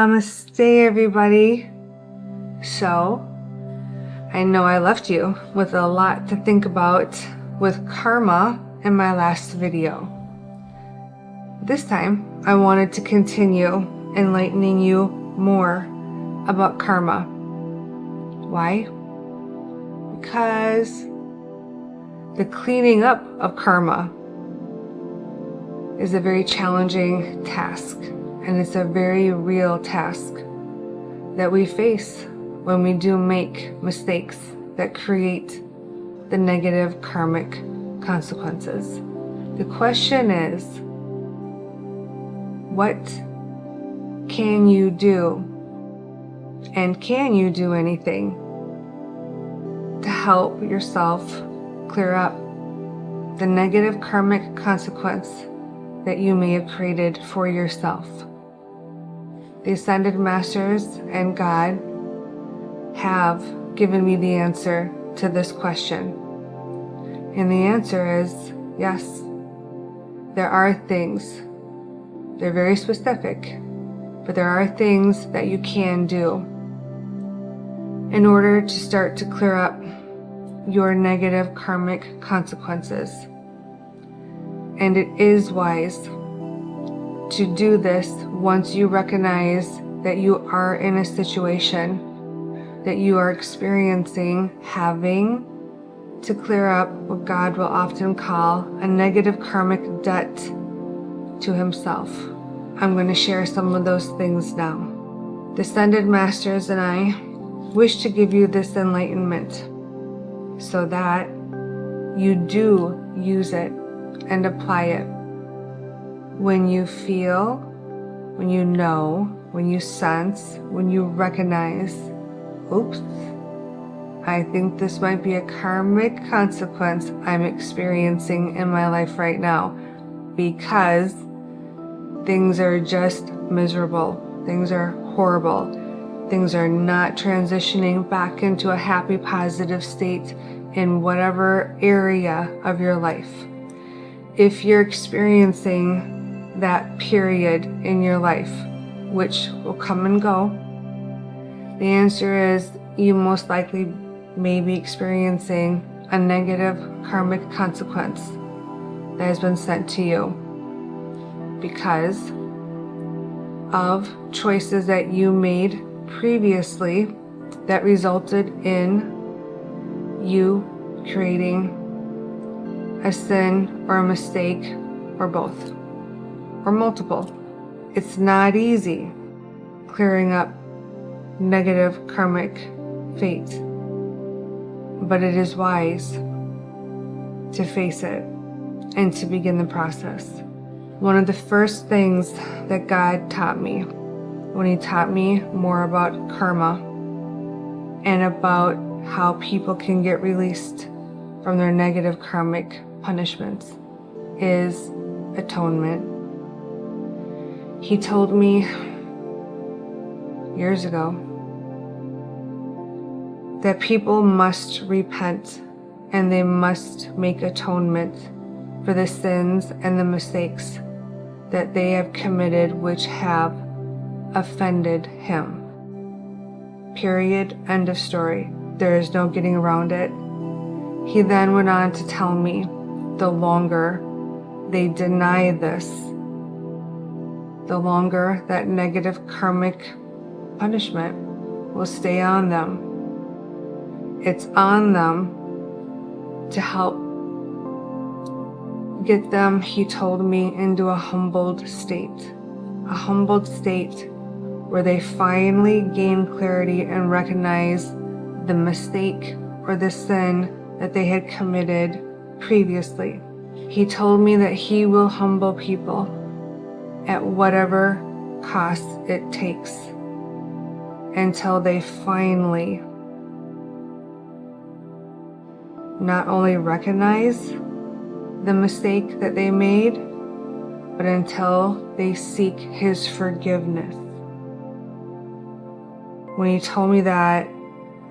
Namaste, everybody. So, I know I left you with a lot to think about with karma in my last video. This time, I wanted to continue enlightening you more about karma. Why? Because the cleaning up of karma is a very challenging task, and it's a very real task that we face when we do make mistakes that create the negative karmic consequences. The question is, what can you do? And can you do anything to help yourself clear up the negative karmic consequence that you may have created for yourself? The Ascended Masters and God have given me the answer to this question. And the answer is yes. There are things, they're very specific, but there are things that you can do in order to start to clear up your negative karmic consequences. And it is wise to do this once you recognize that you are in a situation that you are experiencing having to clear up what God will often call a negative karmic debt to himself. I'm going to share some of those things now. The Ascended Masters and I wish to give you this enlightenment so that you do use it and apply it when you feel, when you know, when you sense, when you recognize, oops, I think this might be a karmic consequence I'm experiencing in my life right now because things are just miserable. Things are horrible. Things are not transitioning back into a happy, positive state in whatever area of your life. If you're experiencing that period in your life, which will come and go, the answer is you most likely may be experiencing a negative karmic consequence that has been sent to you because of choices that you made previously that resulted in you creating a sin or a mistake or both or multiple. It's not easy clearing up negative karmic fate, but it is wise to face it and to begin the process. One of the first things that God taught me when he taught me more about karma and about how people can get released from their negative karmic punishments is atonement. He told me years ago that people must repent and they must make atonement for the sins and the mistakes that they have committed which have offended him. Period. End of story. There is no getting around it. He then went on to tell me the longer they deny this, the longer that negative karmic punishment will stay on them. It's on them to help get them, he told me, into a humbled state where they finally gain clarity and recognize the mistake or the sin that they had committed previously. He told me that he will humble people at whatever cost it takes until they finally not only recognize the mistake that they made, but until they seek his forgiveness. When he told me that,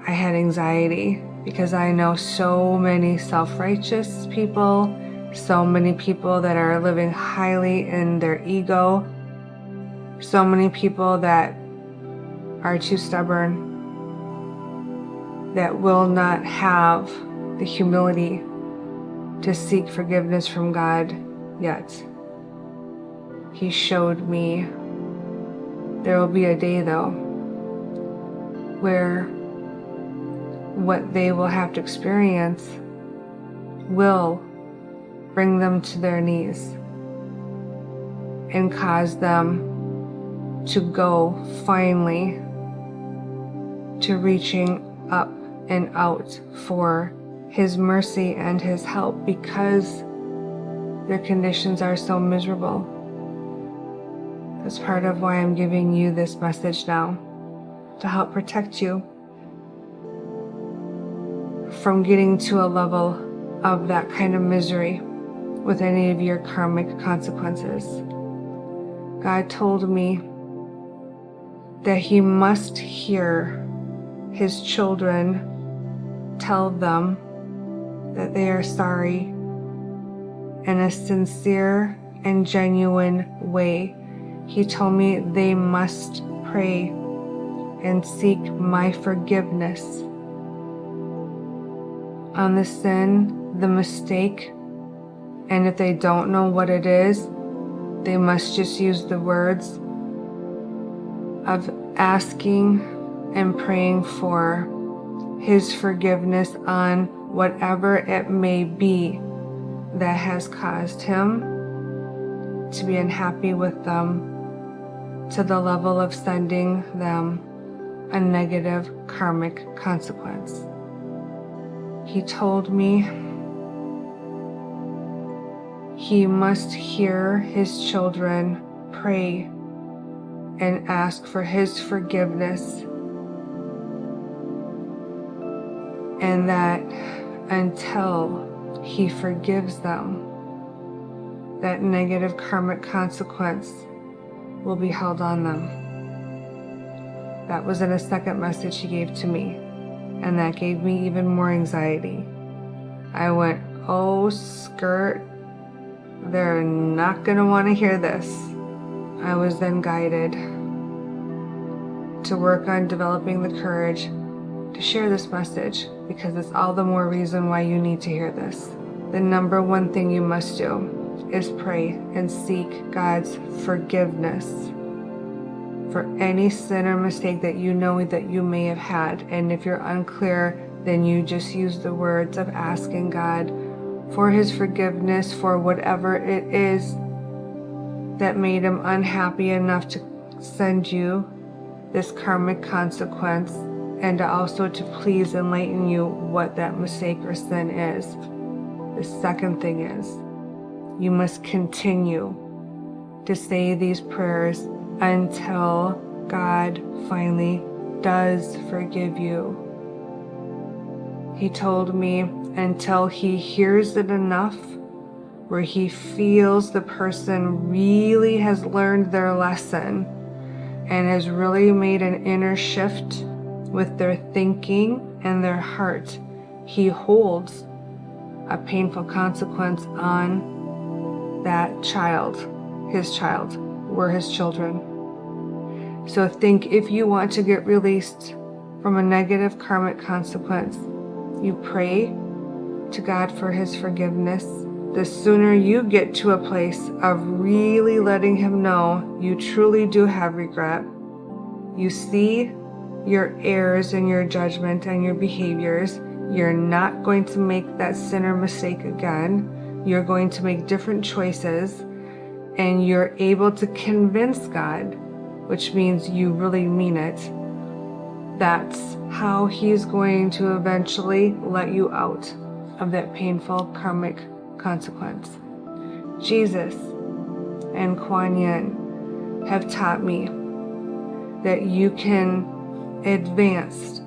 I had anxiety because I know so many self-righteous people, so many people that are living highly in their ego, so many people that are too stubborn, that will not have the humility to seek forgiveness from God yet. He showed me there will be a day, though, where what they will have to experience will bring them to their knees and cause them to go finally to reaching up and out for His mercy and His help, because their conditions are so miserable. That's part of why I'm giving you this message now, to help protect you from getting to a level of that kind of misery with any of your karmic consequences. God told me that He must hear His children tell them that they are sorry in a sincere and genuine way. He told me they must pray and seek my forgiveness on the sin, the mistake, and if they don't know what it is, they must just use the words of asking and praying for His forgiveness on whatever it may be that has caused Him to be unhappy with them to the level of sending them a negative karmic consequence. He told me He must hear His children pray and ask for His forgiveness, and that until He forgives them, that negative karmic consequence will be held on them. That was in a second message He gave to me, and that gave me even more anxiety. I went, oh skirt, they're not going to want to hear this. I was then guided to work on developing the courage to share this message, because it's all the more reason why you need to hear this. The number one thing you must do is pray and seek God's forgiveness for any sin or mistake that you know that you may have had. And if you're unclear, then you just use the words of asking God for His forgiveness for whatever it is that made Him unhappy enough to send you this karmic consequence, and also to please enlighten you what that mistake or sin is. The second thing is, you must continue to say these prayers until God finally does forgive you. He told me until He hears it enough where He feels the person really has learned their lesson and has really made an inner shift with their thinking and their heart, He holds a painful consequence on that child. His child. We're His children. So think, if you want to get released from a negative karmic consequence, you pray to God for His forgiveness. The sooner you get to a place of really letting Him know you truly do have regret, you see your errors and your judgment and your behaviors, you're not going to make that sin or mistake again. You're going to make different choices, and you're able to convince God, which means you really mean it. That's how He's going to eventually let you out of that painful karmic consequence. Jesus and Kuan Yin have taught me that you can advance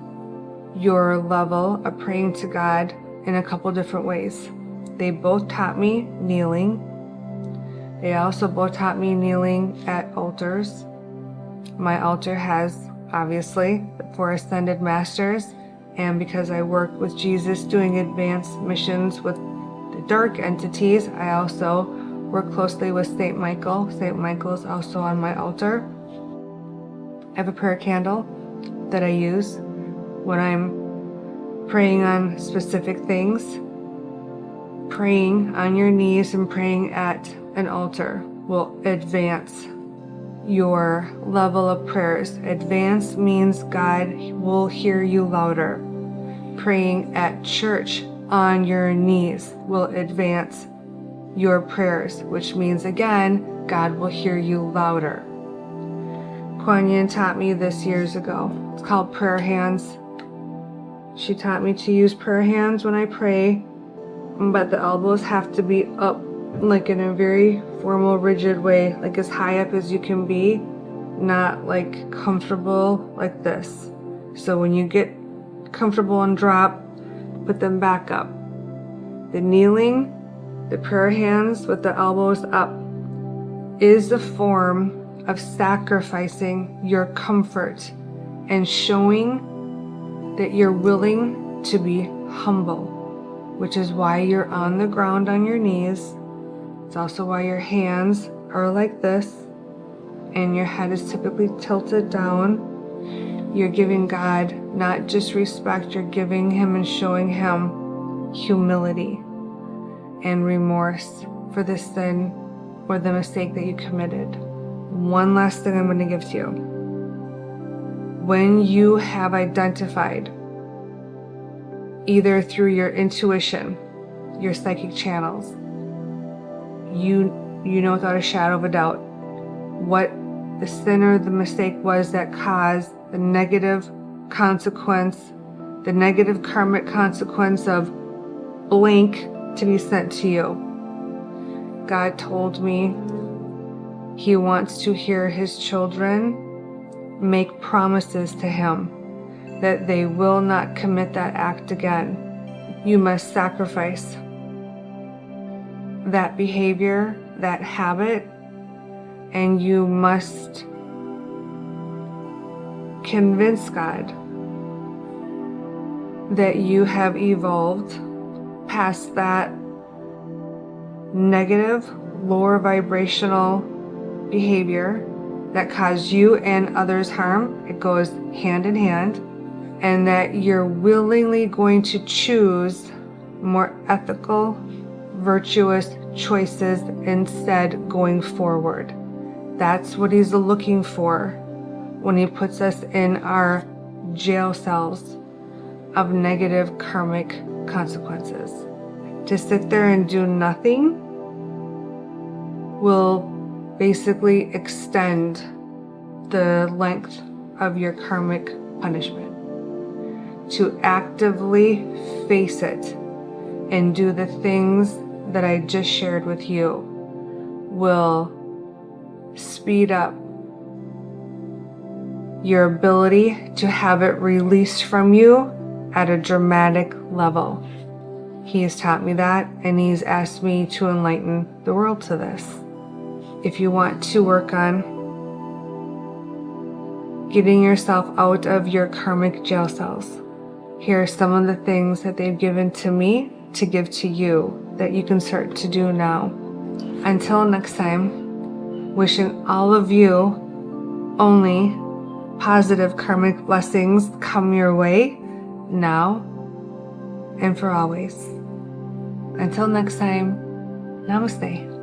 your level of praying to God in a couple different ways. They both taught me kneeling. They also both taught me kneeling at altars. My altar has, obviously, the 4 ascended masters, and because I work with Jesus doing advanced missions with the dark entities, I also work closely with Saint Michael. Saint Michael is also on my altar. I have a prayer candle that I use when I'm praying on specific things. Praying on your knees and praying at an altar will advance your level of prayers. Advance means God will hear you louder. Praying at church on your knees will advance your prayers, which means again, God will hear you louder. Kuan Yin taught me this years ago. It's called prayer hands. She taught me to use prayer hands when I pray, but the elbows have to be up, like in a very formal, rigid way, like as high up as you can be, not like comfortable like this. So when you get comfortable and drop, put them back up. The kneeling, the prayer hands with the elbows up, is a form of sacrificing your comfort and showing that you're willing to be humble, which is why you're on the ground on your knees. It's also why your hands are like this and your head is typically tilted down. You're giving God not just respect, you're giving Him and showing Him humility and remorse for the sin or the mistake that you committed. One last thing I'm going to give to you. When you have identified, either through your intuition, your psychic channels, you know without a shadow of a doubt what the sin or the mistake was that caused the negative consequence, the negative karmic consequence of blank to be sent to you. God told me He wants to hear His children make promises to Him that they will not commit that act again. You must sacrifice that behavior, that habit, and you must convince God that you have evolved past that negative, lower vibrational behavior that caused you and others harm. It goes hand in hand. And that you're willingly going to choose more ethical, virtuous choices instead going forward. That's what He's looking for when He puts us in our jail cells of negative karmic consequences. To sit there and do nothing will basically extend the length of your karmic punishment. To actively face it and do the things that I just shared with you will speed up your ability to have it released from you at a dramatic level. He has taught me that, and He's asked me to enlighten the world to this. If you want to work on getting yourself out of your karmic jail cells, here are some of the things that they've given to me to give to you that you can start to do now. Until next time, wishing all of you only positive karmic blessings come your way now and for always. Until next time, namaste.